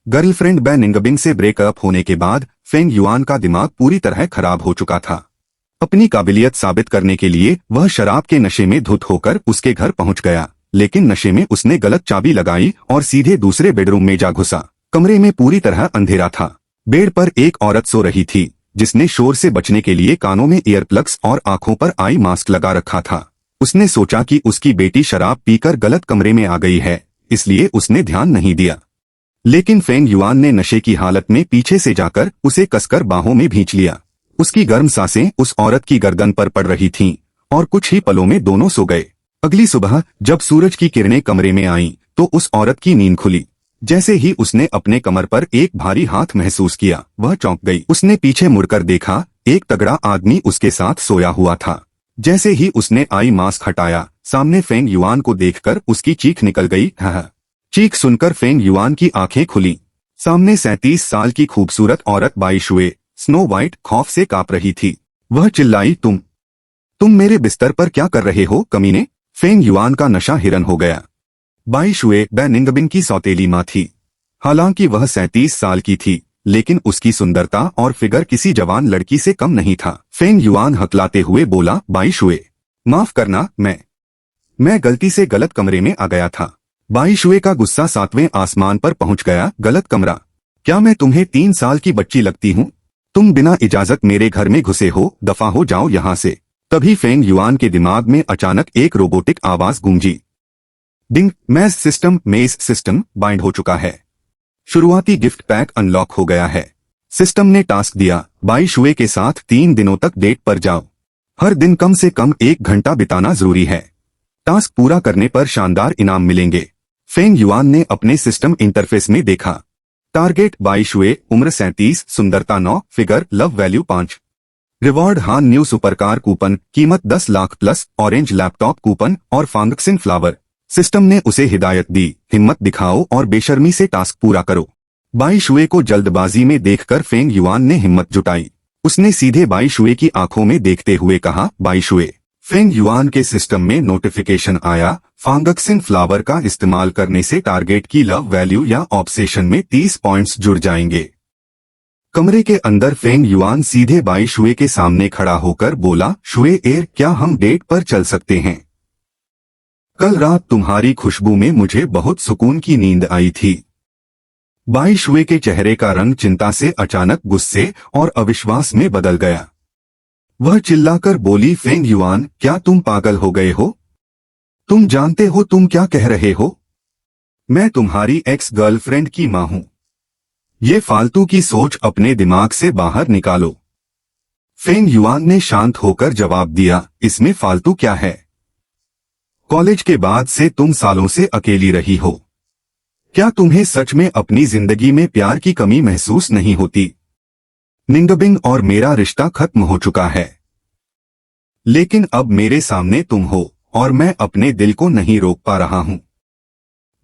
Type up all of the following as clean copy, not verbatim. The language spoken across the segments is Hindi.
गर्लफ्रेंड बै निंगबिंग से ब्रेकअप होने के बाद फेंग युआन का दिमाग पूरी तरह खराब हो चुका था। अपनी काबिलियत साबित करने के लिए वह शराब के नशे में धुत होकर उसके घर पहुंच गया, लेकिन नशे में उसने गलत चाबी लगाई और सीधे दूसरे बेडरूम में जा घुसा। कमरे में पूरी तरह अंधेरा था। बेड पर एक औरत सो रही थी, जिसने शोर से बचने के लिए कानों में ईयर प्लग्स और आंखों पर आई मास्क लगा रखा था। उसने सोचा कि उसकी बेटी शराब पीकर गलत कमरे में आ गई है, इसलिए उसने ध्यान नहीं दिया। लेकिन फेंग युआन ने नशे की हालत में पीछे से जाकर उसे कसकर बाहों में भींच लिया। उसकी गर्म सांसें उस औरत की गर्दन पर पड़ रही थीं और कुछ ही पलों में दोनों सो गए। अगली सुबह जब सूरज की किरणें कमरे में आईं, तो उस औरत की नींद खुली। जैसे ही उसने अपने कमर पर एक भारी हाथ महसूस किया, वह चौंक गई। उसने पीछे मुड़कर देखा, एक तगड़ा आदमी उसके साथ सोया हुआ था। जैसे ही उसने आई मास्क हटाया, सामने फेंग युआन को देखकर उसकी चीख निकल गई। चीख सुनकर फेंग युआन की आंखें खुली। सामने 37 साल की खूबसूरत औरत बाई शुए, स्नो वाइट, खौफ से कांप रही थी। वह चिल्लाई, तुम मेरे बिस्तर पर क्या कर रहे हो, कमीने? फेंग युआन का नशा हिरन हो गया। बाई शुए बै निंगबिंग की सौतेली माँ थी। हालांकि वह 37 साल की थी, लेकिन उसकी सुंदरता और फिगर किसी जवान लड़की से कम नहीं था। फेंग युआन हकलाते हुए बोला, बाई शुए, माफ करना, मैं गलती से गलत कमरे में आ गया था। बाई शुए का गुस्सा 7वें आसमान पर पहुंच गया। गलत कमरा? क्या मैं तुम्हें 3 साल की बच्ची लगती हूँ? तुम बिना इजाजत मेरे घर में घुसे हो, दफा हो जाओ यहाँ से। तभी फेंग युआन के दिमाग में अचानक एक रोबोटिक आवाज गूंजी। डिंग, मेज सिस्टम बाइंड हो चुका है। शुरुआती गिफ्ट पैक अनलॉक हो गया है। सिस्टम ने टास्क दिया, बाई शुए के साथ 3 दिनों तक डेट पर जाओ। हर दिन कम से कम 1 घंटा बिताना जरूरी है। टास्क पूरा करने पर शानदार इनाम मिलेंगे। फेंग युआन ने अपने सिस्टम इंटरफेस में देखा। टारगेट बाई शुए, उम्र 37, सुंदरता 9, फिगर, लव वैल्यू 5। रिवॉर्ड हान न्यू सुपरकार कूपन, कीमत 10 lakh plus orange laptop coupon और फांगक्सिन फ्लावर। सिस्टम ने उसे हिदायत दी, हिम्मत दिखाओ और बेशर्मी से टास्क पूरा करो। बाई शुए को जल्दबाजी में देखकर फेंग युआन ने हिम्मत जुटाई। उसने सीधे बाई शुए की आंखों में देखते हुए कहा, बाई शुए। फेंग युआन के सिस्टम में नोटिफिकेशन आया, फांगक्सिन फ्लावर का इस्तेमाल करने से टारगेट की लव वैल्यू या ऑब्सेशन में 30 पॉइंट्स जुड़ जाएंगे। कमरे के अंदर फेंग युआन सीधे बाई शुए के सामने खड़ा होकर बोला, शुए एर, क्या हम डेट पर चल सकते हैं? कल रात तुम्हारी खुशबू में मुझे बहुत सुकून की नींद आई थी। बाई शुए के चेहरे का रंग चिंता से अचानक गुस्से और अविश्वास में बदल गया। वह चिल्लाकर बोली, फेंग युआन, क्या तुम पागल हो गए हो? तुम जानते हो तुम क्या कह रहे हो? मैं तुम्हारी एक्स गर्लफ्रेंड की मां हूं। ये फालतू की सोच अपने दिमाग से बाहर निकालो। फेंग युआन ने शांत होकर जवाब दिया, इसमें फालतू क्या है? कॉलेज के बाद से तुम सालों से अकेली रही हो। क्या तुम्हें सच में अपनी जिंदगी में प्यार की कमी महसूस नहीं होती? निंगबिंग और मेरा रिश्ता खत्म हो चुका है, लेकिन अब मेरे सामने तुम हो और मैं अपने दिल को नहीं रोक पा रहा हूं।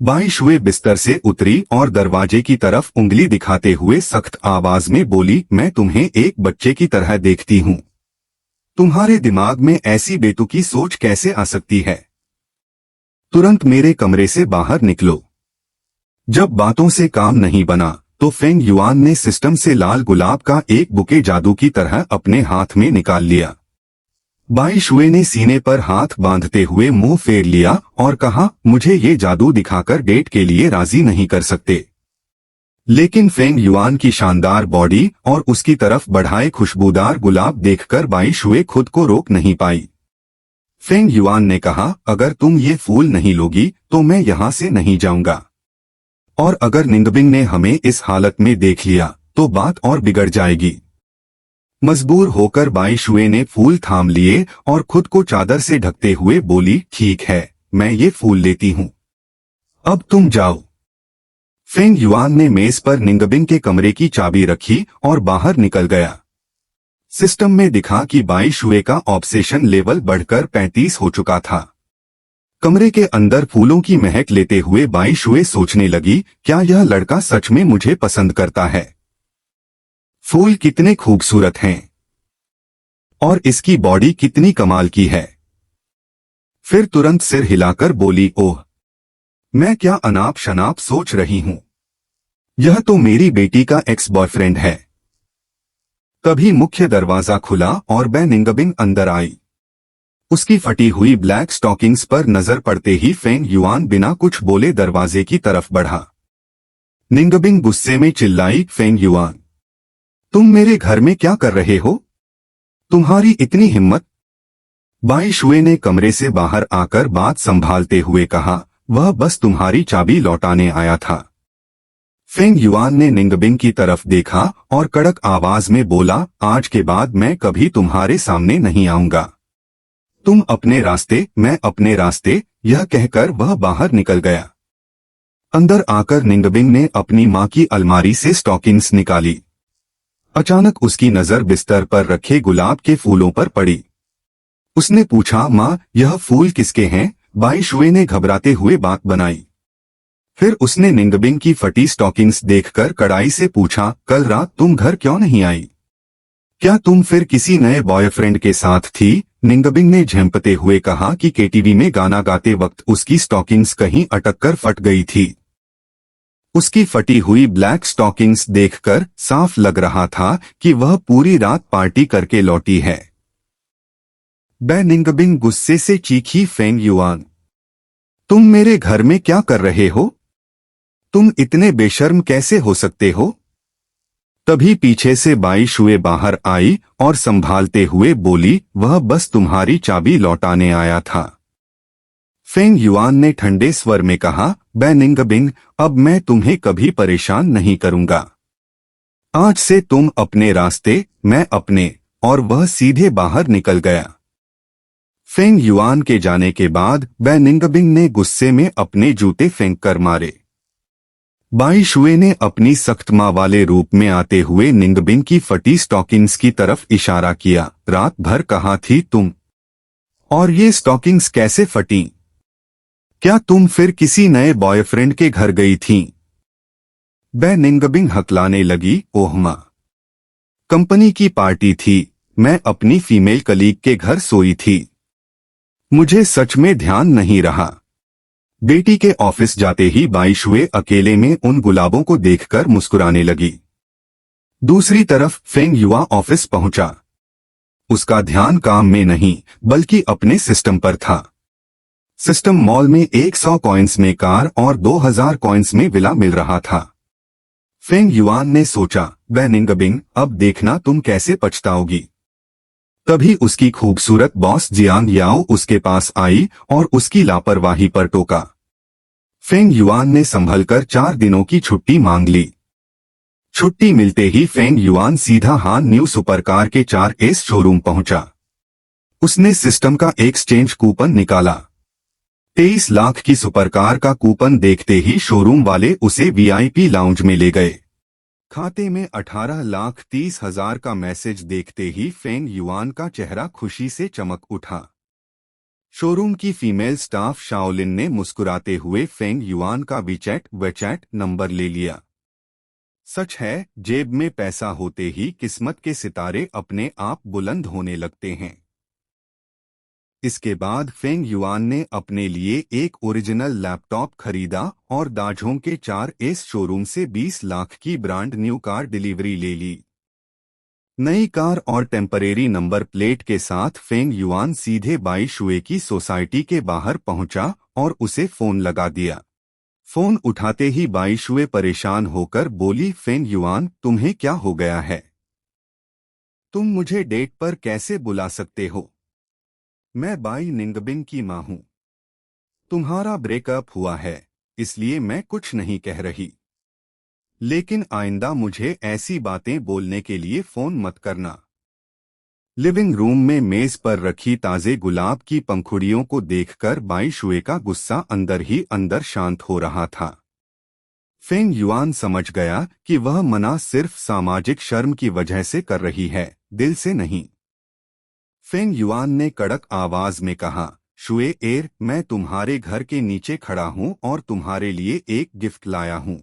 बाई शुए बिस्तर से उतरी और दरवाजे की तरफ उंगली दिखाते हुए सख्त आवाज में बोली, मैं तुम्हें एक बच्चे की तरह देखती हूं। तुम्हारे दिमाग में ऐसी बेतुकी सोच कैसे आ सकती है? तुरंत मेरे कमरे से बाहर निकलो। जब बातों से काम नहीं बना, तो फेंग युआन ने सिस्टम से लाल गुलाब का एक बुके जादू की तरह अपने हाथ में निकाल लिया। बाई शुए ने सीने पर हाथ बांधते हुए मुंह फेर लिया और कहा, मुझे ये जादू दिखाकर डेट के लिए राजी नहीं कर सकते। लेकिन फेंग युआन की शानदार बॉडी और उसकी तरफ बढ़ाए खुशबूदार गुलाब देखकर बाई शुए खुद को रोक नहीं पाई। फेंग युआन ने कहा, अगर तुम ये फूल नहीं लोगी तो मैं यहाँ से नहीं जाऊंगा। और अगर निंगबिंग ने हमें इस हालत में देख लिया तो बात और बिगड़ जाएगी। मजबूर होकर बाई शुए ने फूल थाम लिए और खुद को चादर से ढकते हुए बोली, ठीक है, मैं ये फूल लेती हूँ। अब तुम जाओ। फेंग युआन ने मेज पर निंगबिंग के कमरे की चाबी रखी और बाहर निकल गया। सिस्टम में दिखा कि बाई शुए का ऑब्सेशन लेवल बढ़कर 35 हो चुका था। कमरे के अंदर फूलों की महक लेते हुए बाई शुए सोचने लगी, क्या यह लड़का सच में मुझे पसंद करता है? फूल कितने खूबसूरत हैं और इसकी बॉडी कितनी कमाल की है। फिर तुरंत सिर हिलाकर बोली, ओह, मैं क्या अनाप शनाप सोच रही हूं। यह तो मेरी बेटी का एक्स बॉयफ्रेंड है। तभी मुख्य दरवाजा खुला और बे निंगबिंग अंदर आई। उसकी फटी हुई ब्लैक स्टॉकिंग्स पर नजर पड़ते ही फेंग युआन बिना कुछ बोले दरवाजे की तरफ बढ़ा। निंगबिंग गुस्से में चिल्लाई, फेंग युआन, तुम मेरे घर में क्या कर रहे हो? तुम्हारी इतनी हिम्मत? बाई शुए ने कमरे से बाहर आकर बात संभालते हुए कहा, वह बस तुम्हारी चाबी लौटाने आया था। फेंग युआन ने निंगबिंग की तरफ देखा और कड़क आवाज में बोला, आज के बाद मैं कभी तुम्हारे सामने नहीं आऊंगा। तुम अपने रास्ते, मैं अपने रास्ते, यह कहकर वह बाहर निकल गया। अंदर आकर निंगबिंग ने अपनी मां की अलमारी से स्टॉकिंग्स निकाली। अचानक उसकी नजर बिस्तर पर रखे गुलाब के फूलों पर पड़ी। उसने पूछा, मां, यह फूल किसके हैं? बाई शुए ने घबराते हुए बात बनाई। फिर उसने निंगबिंग की फटी स्टॉकिंग्स देखकर कड़ाई से पूछा, कल रात तुम घर क्यों नहीं आई? क्या तुम फिर किसी नए बॉयफ्रेंड के साथ थी? निंगबिंग ने झेंपते हुए कहा कि केटीवी में गाना गाते वक्त उसकी स्टॉकिंग्स कहीं अटककर फट गई थी। उसकी फटी हुई ब्लैक स्टॉकिंग्स देखकर साफ लग रहा था कि वह पूरी रात पार्टी करके लौटी है। बे निंगबिंग गुस्से से चीखी, फेंग युआन, तुम मेरे घर में क्या कर रहे हो? तुम इतने बेशर्म कैसे हो सकते हो? तभी पीछे से बाई शुए बाहर आई और संभालते हुए बोली, वह बस तुम्हारी चाबी लौटाने आया था। फेंग युआन ने ठंडे स्वर में कहा, बे निंगबिंग, अब मैं तुम्हें कभी परेशान नहीं करूंगा। आज से तुम अपने रास्ते, मैं अपने, और वह सीधे बाहर निकल गया। फेंग युआन के जाने के बाद बे निंगबिंग ने गुस्से में अपने जूते फेंक कर मारे। बाई शुए ने अपनी सख्त मां वाले रूप में आते हुए निंगबिंग की फटी स्टॉकिंग्स की तरफ इशारा किया, रात भर कहाँ थी तुम? और ये स्टॉकिंग्स कैसे फटी? क्या तुम फिर किसी नए बॉयफ्रेंड के घर गई थीं? बे निंगबिंग हकलाने लगी, ओह मां, कंपनी की पार्टी थी, मैं अपनी फीमेल कलीग के घर सोई थी। मुझे सच में ध्यान नहीं रहा। बेटी के ऑफिस जाते ही बाई शुए अकेले में उन गुलाबों को देखकर मुस्कुराने लगी। दूसरी तरफ फेंग युआ ऑफिस पहुंचा। उसका ध्यान काम में नहीं बल्कि अपने सिस्टम पर था। सिस्टम मॉल में 100 कॉइन्स में कार और 2000 कॉइन्स में विला मिल रहा था। फेंग युआन ने सोचा, बे निंगबिंग, अब देखना तुम कैसे पछताओगी। तभी उसकी खूबसूरत बॉस जियांग याओ उसके पास आई और उसकी लापरवाही पर टोका। फेंग युआन ने संभलकर 4 दिनों की छुट्टी मांग ली। छुट्टी मिलते ही फेंग युआन सीधा हान न्यू सुपरकार के 4S शोरूम पहुंचा। उसने सिस्टम का एक्सचेंज कूपन निकाला। 23 लाख की सुपरकार का कूपन देखते ही शोरूम वाले उसे VIP लाउंज में ले गए। खाते में 18,30,000 का मैसेज देखते ही फेंग युआन का चेहरा खुशी से चमक उठा। शोरूम की फीमेल स्टाफ शाओलिन ने मुस्कुराते हुए फेंग युआन का वेचैट नंबर ले लिया। सच है, जेब में पैसा होते ही किस्मत के सितारे अपने आप बुलंद होने लगते हैं। इसके बाद फेंग युआन ने अपने लिए एक ओरिजिनल लैपटॉप खरीदा और दाझोंग के 4S शोरूम से 20 लाख की ब्रांड न्यू कार डिलीवरी ले ली। नई कार और टेम्परेरी नंबर प्लेट के साथ फेंग युआन सीधे बाई शुए की सोसाइटी के बाहर पहुंचा और उसे फोन लगा दिया। फोन उठाते ही बाई शुए परेशान होकर बोली, फेंग युआन, तुम्हें क्या हो गया है? तुम मुझे डेट पर कैसे बुला सकते हो? मैं बाई निंगबिंग की मां हूं। तुम्हारा ब्रेकअप हुआ है, इसलिए मैं कुछ नहीं कह रही। लेकिन आइंदा मुझे ऐसी बातें बोलने के लिए फोन मत करना। लिविंग रूम में मेज पर रखी ताजे गुलाब की पंखुड़ियों को देखकर बाई शुए का गुस्सा अंदर ही अंदर शांत हो रहा था। फेंग युआन समझ गया कि वह मना सिर्फ सामाजिक शर्म की वजह से कर रही है, दिल से नहीं। फेंग युआन ने कड़क आवाज में कहा, शुए एर, मैं तुम्हारे घर के नीचे खड़ा हूं और तुम्हारे लिए एक गिफ्ट लाया हूं।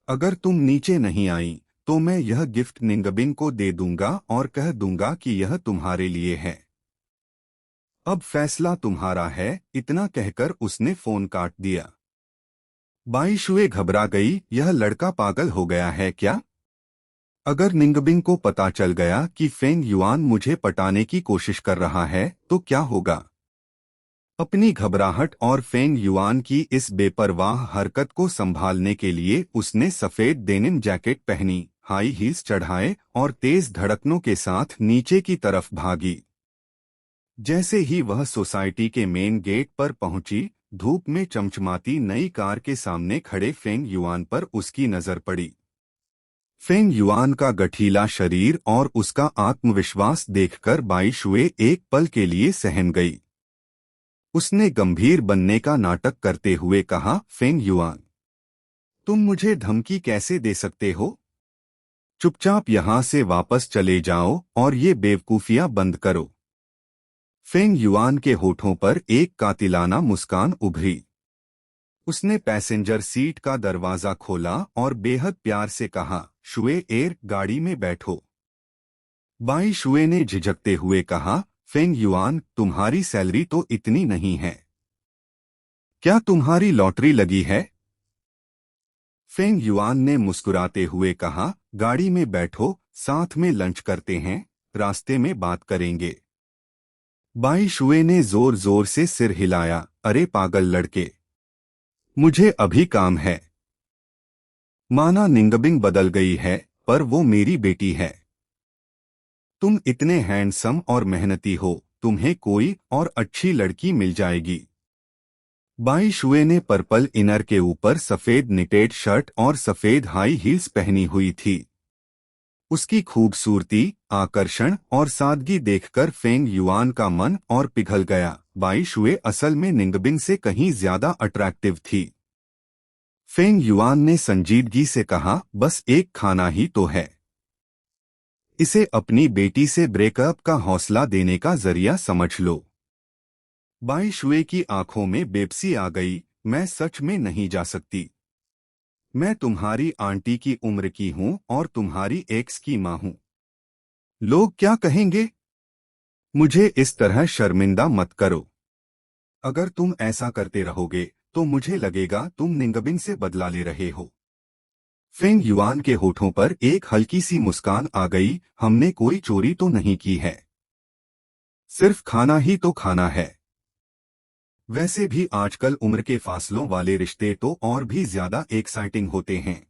अगर तुम नीचे नहीं आई तो मैं यह गिफ्ट निंगबिंग को दे दूंगा और कह दूंगा कि यह तुम्हारे लिए है। अब फैसला तुम्हारा है। इतना कहकर उसने फोन काट दिया। बाई शुए घबरा गई, यह लड़का पागल हो गया है क्या? अगर निंगबिंग को पता चल गया कि फेंग युआन मुझे पटाने की कोशिश कर रहा है तो क्या होगा? अपनी घबराहट और फेंग युआन की इस बेपरवाह हरकत को संभालने के लिए उसने सफेद डेनिम जैकेट पहनी, हाई हील्स चढ़ाए और तेज धड़कनों के साथ नीचे की तरफ भागी। जैसे ही वह सोसाइटी के मेन गेट पर पहुंची, धूप में चमचमाती नई कार के सामने खड़े फेंग युआन पर उसकी नजर पड़ी। फेंग युआन का गठीला शरीर और उसका आत्मविश्वास देखकर बाई शुए एक पल के लिए सहम गई। उसने गंभीर बनने का नाटक करते हुए कहा, फेंग युआन, तुम मुझे धमकी कैसे दे सकते हो? चुपचाप यहाँ से वापस चले जाओ और ये बेवकूफियां बंद करो। फेंग युआन के होठों पर एक कातिलाना मुस्कान उभरी। उसने पैसेंजर सीट का दरवाजा खोला और बेहद प्यार से कहा, शुए एर, गाड़ी में बैठो। बाई शुए ने झिझकते हुए कहा, फेंग युआन, तुम्हारी सैलरी तो इतनी नहीं है। क्या तुम्हारी लॉटरी लगी है? फेंग युआन ने मुस्कुराते हुए कहा, गाड़ी में बैठो, साथ में लंच करते हैं, रास्ते में बात करेंगे। बाई शुए ने जोर जोर से सिर हिलाया, अरे पागल लड़के, मुझे अभी काम है। माना निंगबिंग बदल गई है, पर वो मेरी बेटी है। तुम इतने हैंडसम और मेहनती हो, तुम्हें कोई और अच्छी लड़की मिल जाएगी। बाई शुए ने पर्पल इनर के ऊपर सफेद निटेड शर्ट और सफेद हाई हील्स पहनी हुई थी। उसकी खूबसूरती, आकर्षण और सादगी देखकर फेंग युआन का मन और पिघल गया। बाई शुए असल में निंगबिंग से कहीं ज्यादा अट्रैक्टिव थी। फेंग युआन ने संजीदगी से कहा, बस एक खाना ही तो है। इसे अपनी बेटी से ब्रेकअप का हौसला देने का जरिया समझ लो। बाई शुए की आंखों में बेबसी आ गई, मैं सच में नहीं जा सकती। मैं तुम्हारी आंटी की उम्र की हूं और तुम्हारी एक्स की मां हूं। लोग क्या कहेंगे? मुझे इस तरह शर्मिंदा मत करो। अगर तुम ऐसा करते रहोगे तो मुझे लगेगा तुम निंगबिंग से बदला ले रहे हो। फेंग युआन के होठों पर एक हल्की सी मुस्कान आ गई, हमने कोई चोरी तो नहीं की है। सिर्फ खाना ही तो खाना है। वैसे भी आजकल उम्र के फासलों वाले रिश्ते तो और भी ज्यादा एक्साइटिंग होते हैं।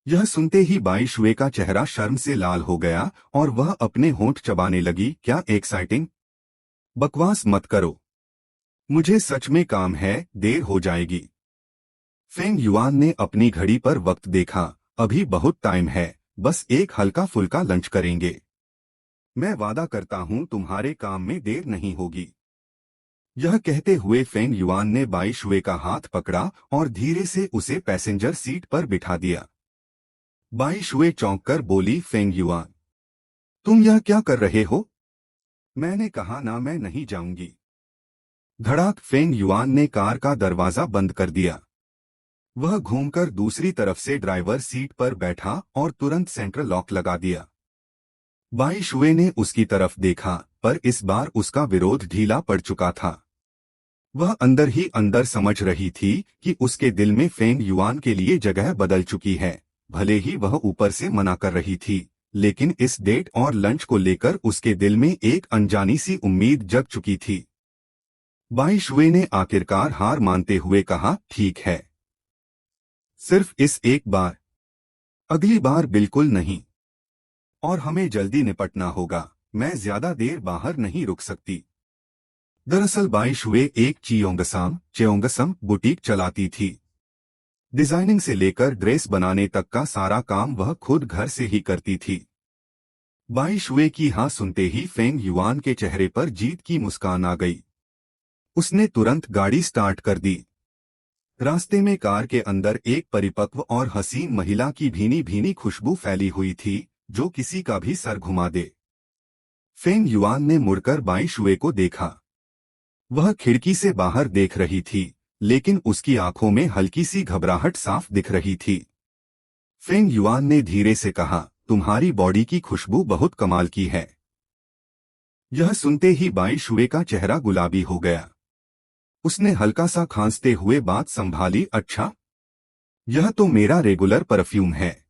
यह सुनते ही बाई शुए का चेहरा शर्म से लाल हो गया और वह अपने होंठ चबाने लगी, क्या एक्साइटिंग? बकवास मत करो। मुझे सच में काम है, देर हो जाएगी। फेंग युआन ने अपनी घड़ी पर वक्त देखा, अभी बहुत टाइम है, बस एक हल्का फुल्का लंच करेंगे। मैं वादा करता हूं तुम्हारे काम में देर नहीं होगी। यह कहते हुए फेंग युआन ने बाई शुए का हाथ पकड़ा और धीरे से उसे पैसेंजर सीट पर बिठा दिया। बाई शुए चौंक कर बोली, फेंग युआन, तुम यह क्या कर रहे हो? मैंने कहा ना, मैं नहीं जाऊंगी। धड़ाक, फेंग युआन ने कार का दरवाजा बंद कर दिया। वह घूमकर दूसरी तरफ से ड्राइवर सीट पर बैठा और तुरंत सेंट्रल लॉक लगा दिया। बाई शुए ने उसकी तरफ देखा, पर इस बार उसका विरोध ढीला पड़ चुका था। वह अंदर ही अंदर समझ रही थी कि उसके दिल में फेंग युआन के लिए जगह बदल चुकी है। भले ही वह ऊपर से मना कर रही थी, लेकिन इस डेट और लंच को लेकर उसके दिल में एक अनजानी सी उम्मीद जग चुकी थी। बाई शुए ने आखिरकार हार मानते हुए कहा, ठीक है, सिर्फ इस एक बार, अगली बार बिल्कुल नहीं। और हमें जल्दी निपटना होगा, मैं ज्यादा देर बाहर नहीं रुक सकती। दरअसल बाई शुए एक चेओंगसम बुटीक चलाती थी। डिजाइनिंग से लेकर ड्रेस बनाने तक का सारा काम वह खुद घर से ही करती थी। बाई शुए की हाँ सुनते ही फेंग युआन के चेहरे पर जीत की मुस्कान आ गई। उसने तुरंत गाड़ी स्टार्ट कर दी। रास्ते में कार के अंदर एक परिपक्व और हसीन महिला की भीनी भीनी खुशबू फैली हुई थी, जो किसी का भी सर घुमा दे। फेंग युआन ने मुड़कर बाई शुए को देखा। वह खिड़की से बाहर देख रही थी, लेकिन उसकी आंखों में हल्की सी घबराहट साफ दिख रही थी। फेंग युआन ने धीरे से कहा, तुम्हारी बॉडी की खुशबू बहुत कमाल की है। यह सुनते ही बाई शुए का चेहरा गुलाबी हो गया। उसने हल्का सा खांसते हुए बात संभाली। अच्छा, यह तो मेरा रेगुलर परफ्यूम है।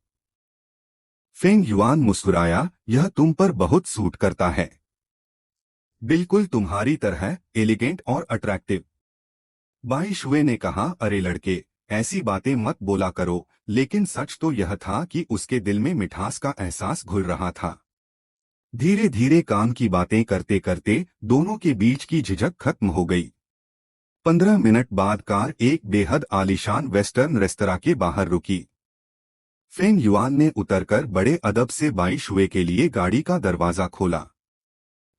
फेंग युआन मुस्कुराया, यह तुम पर बहुत सूट करता है। बिल्कुल तुम्हारी तरह एलिगेंट और अट्रैक्टिव। बाई शुए ने कहा, अरे लड़के, ऐसी बातें मत बोला करो। लेकिन सच तो यह था कि उसके दिल में मिठास का एहसास घुल रहा था। धीरे धीरे काम की बातें करते करते दोनों के बीच की झिझक खत्म हो गई। 15 मिनट बाद कार एक बेहद आलीशान वेस्टर्न रेस्तरां के बाहर रुकी। फेंग युआन ने उतरकर बड़े अदब से बाई शुए के लिए गाड़ी का दरवाजा खोला।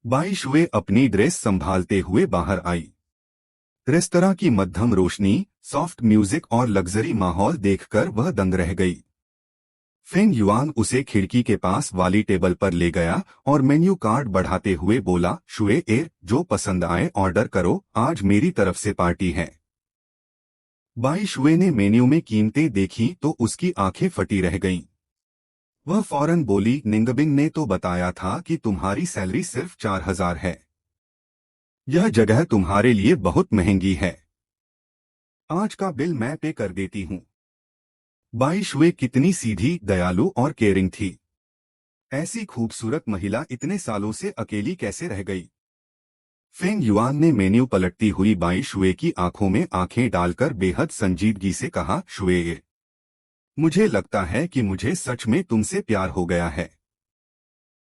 बाई शुए अपनी ड्रेस संभालते हुए बाहर आई। रेस्तरां की मध्यम रोशनी, सॉफ्ट म्यूजिक और लग्जरी माहौल देखकर वह दंग रह गई। फेंग युआन उसे खिड़की के पास वाली टेबल पर ले गया और मेन्यू कार्ड बढ़ाते हुए बोला, शुए ए, जो पसंद आए ऑर्डर करो, आज मेरी तरफ से पार्टी है। बाई शुए ने मेन्यू में कीमतें देखी तो उसकी आंखें फटी रह गईं। वह फौरन बोली, निंगबिंग ने तो बताया था कि तुम्हारी सैलरी सिर्फ 4000 है। यह जगह तुम्हारे लिए बहुत महंगी है। आज का बिल मैं पे कर देती हूँ। बाई शुए कितनी सीधी, दयालु और केयरिंग थी। ऐसी खूबसूरत महिला इतने सालों से अकेली कैसे रह गई। फेंग युआन ने मेन्यू पलटती हुई बाई शुए की आंखों में आंखें डालकर बेहद संजीदगी से कहा, शुए, मुझे लगता है कि मुझे सच में तुमसे प्यार हो गया है।